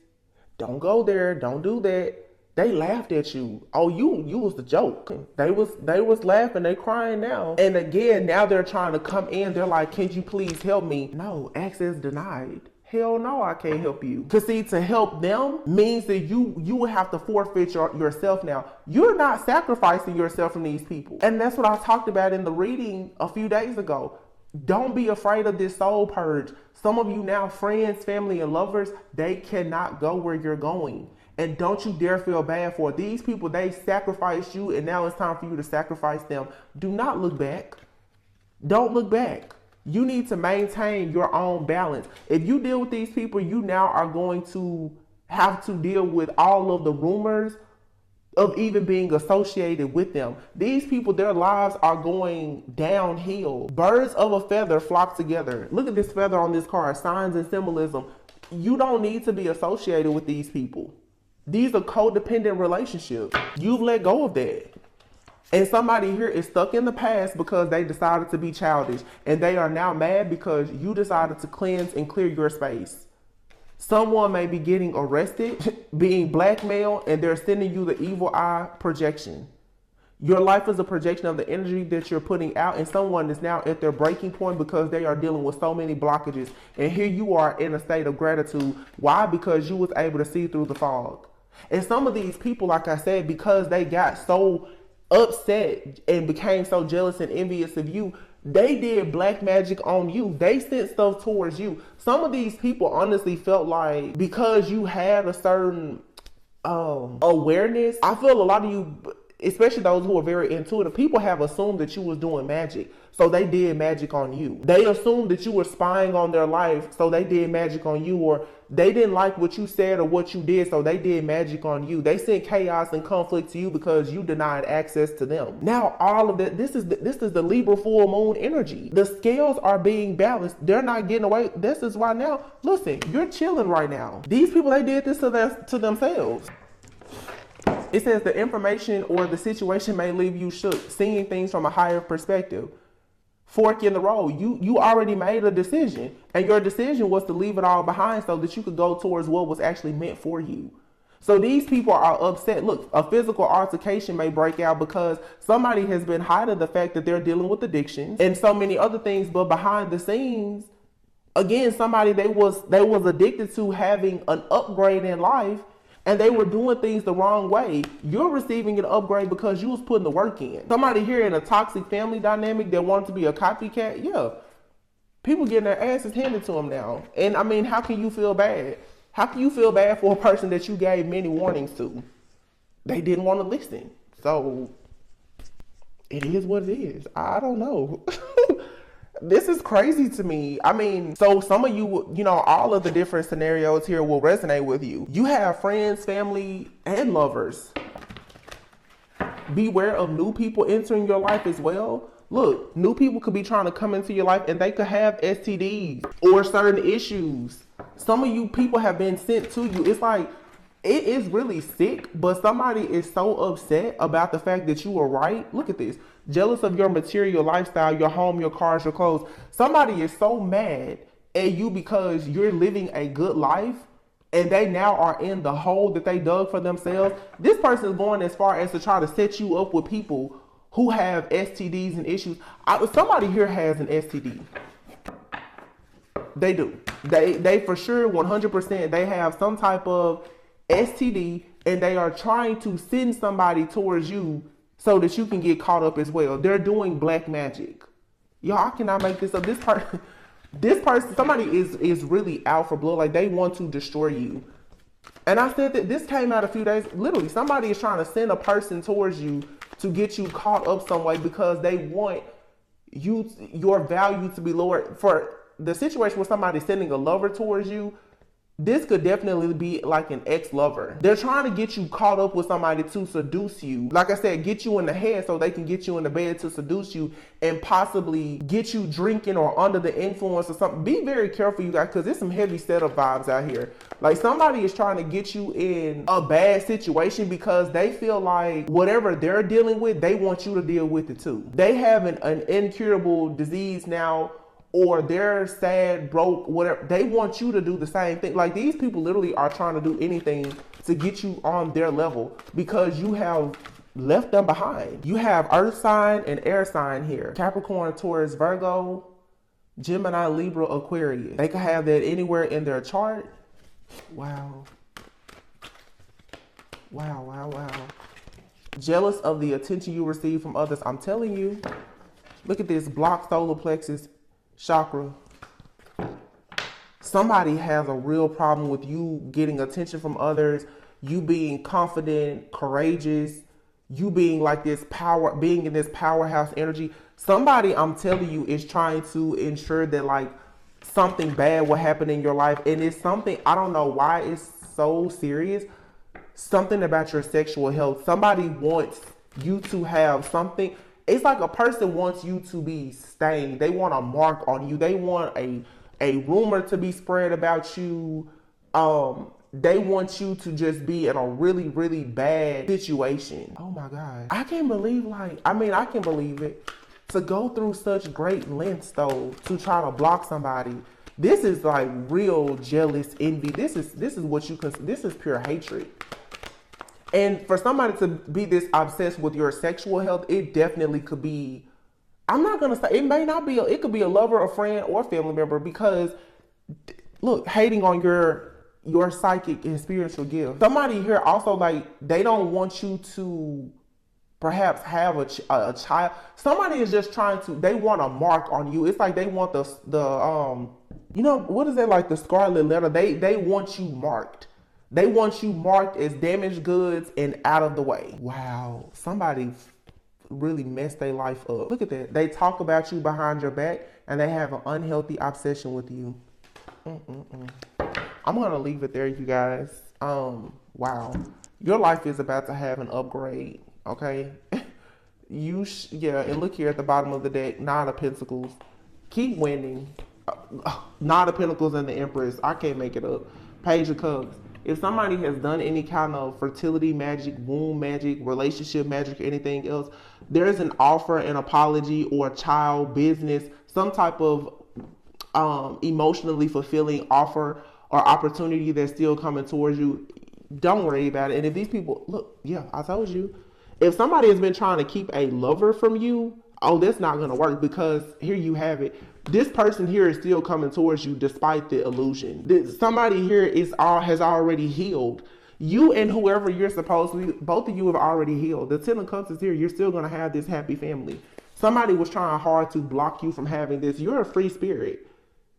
Don't go there. Don't do that. They laughed at you. Oh, you was the joke. They was laughing. They crying now. And again, now they're trying to come in. They're like, can you please help me? No, access denied. Hell no, I can't help you. Because see, to help them means that you will have to forfeit yourself now. You're not sacrificing yourself from these people. And that's what I talked about in the reading a few days ago. Don't be afraid of this soul purge. Some of you now, friends, family, and lovers, they cannot go where you're going. And don't you dare feel bad for it. These people. They sacrificed you, and now it's time for you to sacrifice them. Do not look back. Don't look back. You need to maintain your own balance. If you deal with these people, you now are going to have to deal with all of the rumors of even being associated with them. These people, their lives are going downhill. Birds of a feather flock together. Look at this feather on this card, signs and symbolism. You don't need to be associated with these people. These are codependent relationships. You've let go of that. And somebody here is stuck in the past because they decided to be childish. And they are now mad because you decided to cleanse and clear your space. Someone may be getting arrested, being blackmailed, and they're sending you the evil eye projection. Your life is a projection of the energy that you're putting out, and someone is now at their breaking point because they are dealing with so many blockages. And here you are in a state of gratitude. Why? Because you was able to see through the fog. And some of these people, like I said, because they got so upset and became so jealous and envious of you, they did black magic on you. They sent stuff towards you. Some of these people honestly felt like because you had a certain awareness, I feel a lot of you, especially those who are very intuitive, people have assumed that you was doing magic. So they did magic on you. They assumed that you were spying on their life. So they did magic on you. Or they didn't like what you said or what you did. So they did magic on you. They sent chaos and conflict to you because you denied access to them. Now all of that, this is the Libra full moon energy. The scales are being balanced. They're not getting away. This is why now, listen, you're chilling right now. These people, they did this to themselves. It says the information or the situation may leave you shook, seeing things from a higher perspective. Fork in the road. You already made a decision, and your decision was to leave it all behind so that you could go towards what was actually meant for you. So these people are upset. Look, a physical altercation may break out because somebody has been hiding the fact that they're dealing with addiction and so many other things, but behind the scenes, again, somebody they was addicted to having an upgrade in life, and they were doing things the wrong way. You're receiving an upgrade because you was putting the work in. Somebody here in a toxic family dynamic that wanted to be a copycat, yeah. People getting their asses handed to them now. And I mean, how can you feel bad? How can you feel bad for a person that you gave many warnings to? They didn't want to listen. So it is what it is. I don't know. This is crazy to me. I mean, so some of you, you know, all of the different scenarios here will resonate with you. You have friends, family, and lovers. Beware of new people entering your life as well. Look, new people could be trying to come into your life and they could have STDs or certain issues. Some of you people have been sent to you. It's like, it is really sick, but somebody is so upset about the fact that you were right. Look at this. Jealous of your material lifestyle, your home, your cars, your clothes. Somebody is so mad at you because you're living a good life and they now are in the hole that they dug for themselves. This person is going as far as to try to set you up with people who have STDs and issues. Somebody here has an STD. They do. They for sure, 100%, they have some type of STD, and they are trying to send somebody towards you so that you can get caught up as well. They're doing black magic. Y'all, I cannot make this up. This person, somebody is really out for blood. Like, they want to destroy you. And I said that this came out a few days. Literally, somebody is trying to send a person towards you to get you caught up some way because they want your value to be lowered. For the situation where somebody's sending a lover towards you, this could definitely be like an ex-lover. They're trying to get you caught up with somebody to seduce you. Like I said, get you in the head so they can get you in the bed to seduce you and possibly get you drinking or under the influence or something. Be very careful, you guys, because there's some heavy setup vibes out here. Like, somebody is trying to get you in a bad situation because they feel like whatever they're dealing with, they want you to deal with it too. They have an incurable disease now, or they're sad, broke, whatever. They want you to do the same thing. Like, these people literally are trying to do anything to get you on their level because you have left them behind. You have earth sign and air sign here. Capricorn, Taurus, Virgo, Gemini, Libra, Aquarius. They can have that anywhere in their chart. Wow. Wow, wow, wow. Jealous of the attention you receive from others. I'm telling you. Look at this. Blocked solar plexus chakra. Somebody has a real problem with you getting attention from others, you being confident, courageous, you being like this power, being in this powerhouse energy. Somebody, I'm telling you, is trying to ensure that like something bad will happen in your life. And it's something, I don't know why it's so serious. Something about your sexual health. Somebody wants you to have something. It's like a person wants you to be stained. They want a mark on you. They want a rumor to be spread about you. They want you to just be in a really, really bad situation. Oh my God. I can't believe I can believe it. To go through such great lengths though, to try to block somebody. This is like real jealous envy. This is what you consider, this is pure hatred. And for somebody to be this obsessed with your sexual health, it definitely could be, I'm not going to say, it may not be, it could be a lover, a friend, or family member because, look, hating on your psychic and spiritual gift. Somebody here also, like, they don't want you to perhaps have a child. Somebody is just trying to, they want a mark on you. It's like they want the you know, what is that, like the scarlet letter? They want you marked. They want you marked as damaged goods and out of the way. Wow, somebody really messed their life up. Look at that. They talk about you behind your back and they have an unhealthy obsession with you. I'm gonna leave it there, you guys. Wow, your life is about to have an upgrade. Okay, yeah, and look here at the bottom of the deck, Nine of Pentacles. Keep winning. Nine of Pentacles and the Empress. I can't make it up. Page of Cups. If somebody has done any kind of fertility magic, womb magic, relationship magic, or anything else, there's an offer, an apology, or a child, business, some type of emotionally fulfilling offer or opportunity that's still coming towards you. Don't worry about it. And if these people, look, yeah, I told you. If somebody has been trying to keep a lover from you, oh, that's not going to work, because here you have it. This person here is still coming towards you despite the illusion. Somebody here has already healed. You and whoever you're supposed to be, both of you have already healed. The Ten of Cups is here. You're still going to have this happy family. Somebody was trying hard to block you from having this. You're a free spirit.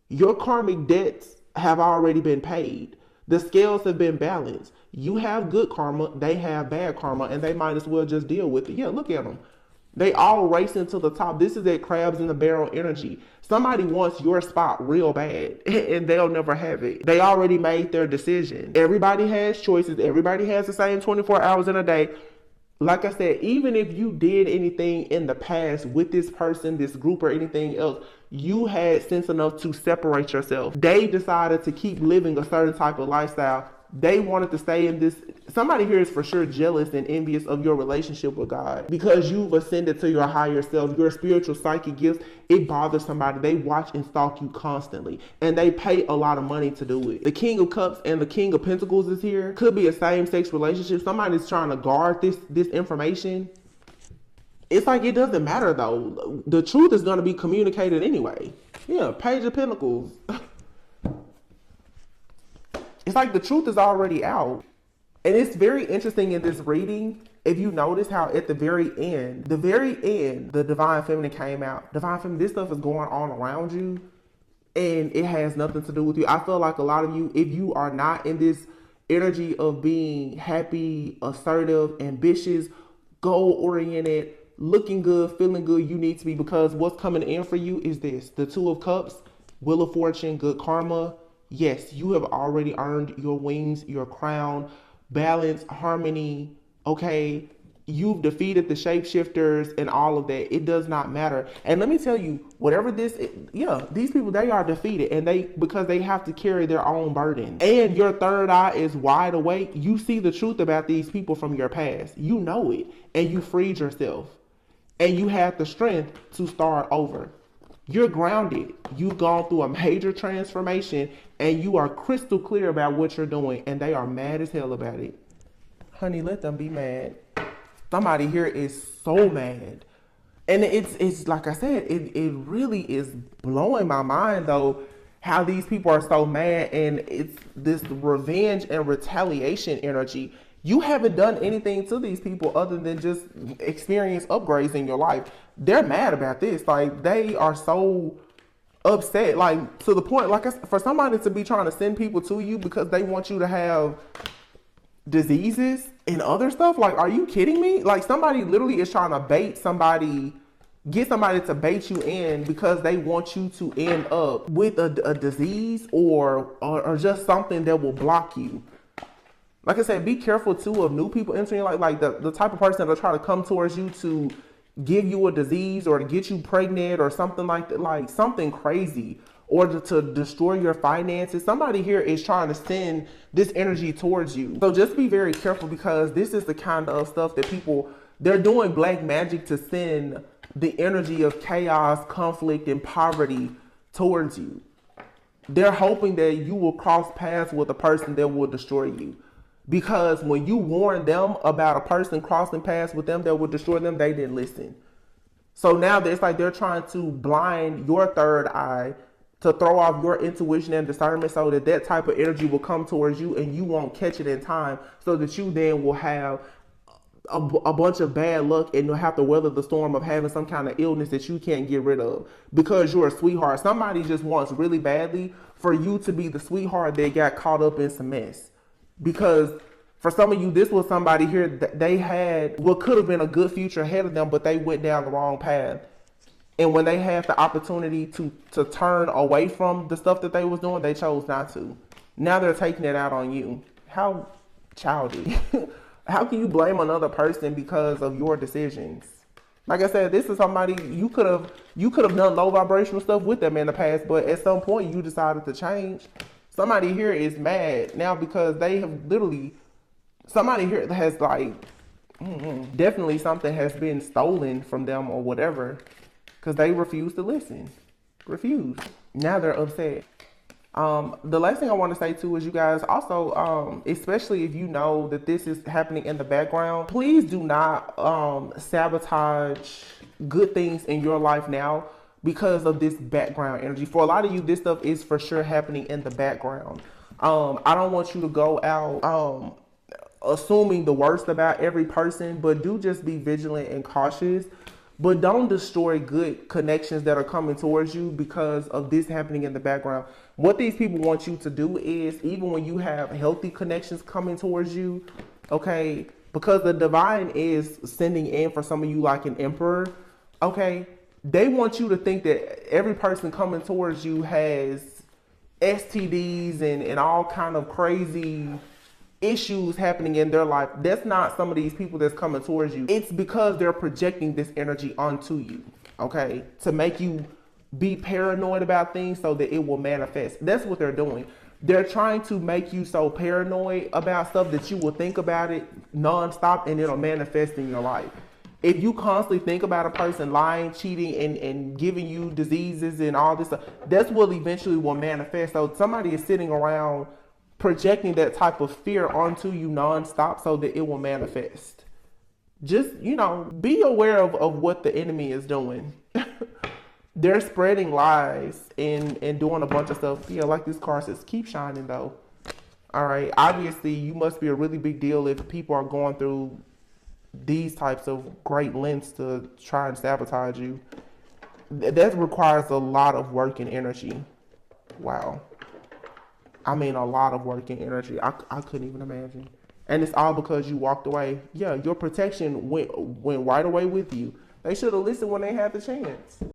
Your karmic debts have already been paid. The scales have been balanced. You have good karma, they have bad karma, and they might as well just deal with it. Yeah, look at them. They all racing to the top. This is that crabs in the barrel energy. Somebody wants your spot real bad, and they'll never have it. They already made their decision. Everybody has choices. Everybody has the same 24 hours in a day. Like I said, even if you did anything in the past with this person, this group, or anything else, you had sense enough to separate yourself. They decided to keep living a certain type of lifestyle. They wanted to stay in this. Somebody here is for sure jealous and envious of your relationship with God because you've ascended to your higher self, your spiritual psychic gifts. It bothers somebody. They watch and stalk you constantly, and they pay a lot of money to do it. The King of Cups and the King of Pentacles is here. Could be a same-sex relationship. Somebody's trying to guard this information. It's like it doesn't matter though. The truth is going to be communicated anyway. Yeah, Page of Pentacles. It's like the truth is already out. And it's very interesting in this reading, if you notice how at the very end, the Divine Feminine came out. Divine Feminine, this stuff is going on around you, and it has nothing to do with you. I feel like a lot of you, if you are not in this energy of being happy, assertive, ambitious, goal-oriented, looking good, feeling good, you need to be, because what's coming in for you is this. The Two of Cups, Wheel of Fortune, good karma. Yes, you have already earned your wings, your crown, balance, harmony, okay? You've defeated the shapeshifters and all of that. It does not matter. And let me tell you, whatever this is, yeah, these people, they are defeated, and because they have to carry their own burden. And your third eye is wide awake. You see the truth about these people from your past. You know it, and you freed yourself. And you have the strength to start over. You're grounded. You've gone through a major transformation, and you are crystal clear about what you're doing, and they are mad as hell about it. Honey, let them be mad. Somebody here is so mad. And it's like I said, it really is blowing my mind though, how these people are so mad, and it's this revenge and retaliation energy. You haven't done anything to these people other than just experience upgrades in your life. They're mad about this. Like, they are so upset, like to the point, like for somebody to be trying to send people to you because they want you to have diseases and other stuff. Like, are you kidding me? Like, somebody literally is trying to get somebody to bait you in because they want you to end up with a disease or just something that will block you. Like I said, be careful too of new people entering your life. Like the type of person that'll try to come towards you to give you a disease or to get you pregnant or something like that, like something crazy, or to destroy your finances. Somebody here is trying to send this energy towards you. So just be very careful, because this is the kind of stuff that they're doing black magic to send the energy of chaos, conflict, and poverty towards you. They're hoping that you will cross paths with a person that will destroy you. Because when you warn them about a person crossing paths with them that will destroy them, they didn't listen. So now it's like they're trying to blind your third eye to throw off your intuition and discernment, so that type of energy will come towards you and you won't catch it in time, so that you then will have a bunch of bad luck and you'll have to weather the storm of having some kind of illness that you can't get rid of because you're a sweetheart. Somebody just wants really badly for you to be the sweetheart that got caught up in some mess. Because for some of you, this was somebody here that they had what could have been a good future ahead of them, but they went down the wrong path. And when they had the opportunity to turn away from the stuff that they was doing, they chose not to. Now they're taking it out on you. How childish. How can you blame another person because of your decisions? Like I said, this is somebody you could have done low vibrational stuff with them in the past, but at some point you decided to change. Somebody here is mad now because they have literally, somebody here has like, definitely something has been stolen from them or whatever, because they refuse to listen. Refuse. Now they're upset. The last thing I want to say too is you guys also, especially if you know that this is happening in the background, please do not sabotage good things in your life now because of this background energy. For a lot of you, this stuff is for sure happening in the background. I don't want you to go out assuming the worst about every person, but do just be vigilant and cautious. But don't destroy good connections that are coming towards you because of this happening in the background. What these people want you to do is, even when you have healthy connections coming towards you, okay, because the divine is sending in for some of you like an emperor, okay, they want you to think that every person coming towards you has STDs and all kind of crazy issues happening in their life. That's not some of these people that's coming towards you. It's because they're projecting this energy onto you, okay, to make you be paranoid about things so that it will manifest. That's what they're doing. They're trying to make you so paranoid about stuff that you will think about it nonstop and it'll manifest in your life. If you constantly think about a person lying, cheating, and giving you diseases and all this stuff, that's what eventually will manifest. So somebody is sitting around projecting that type of fear onto you nonstop so that it will manifest. Just, be aware of what the enemy is doing. They're spreading lies and doing a bunch of stuff. Yeah, like this card says, keep shining though. All right. Obviously, you must be a really big deal if people are going through these types of great lengths to try and sabotage you. That requires a lot of work and energy. Wow. I mean, a lot of work and energy. I couldn't even imagine. And it's all because you walked away. Yeah, your protection went right away with you. They should have listened when they had the chance.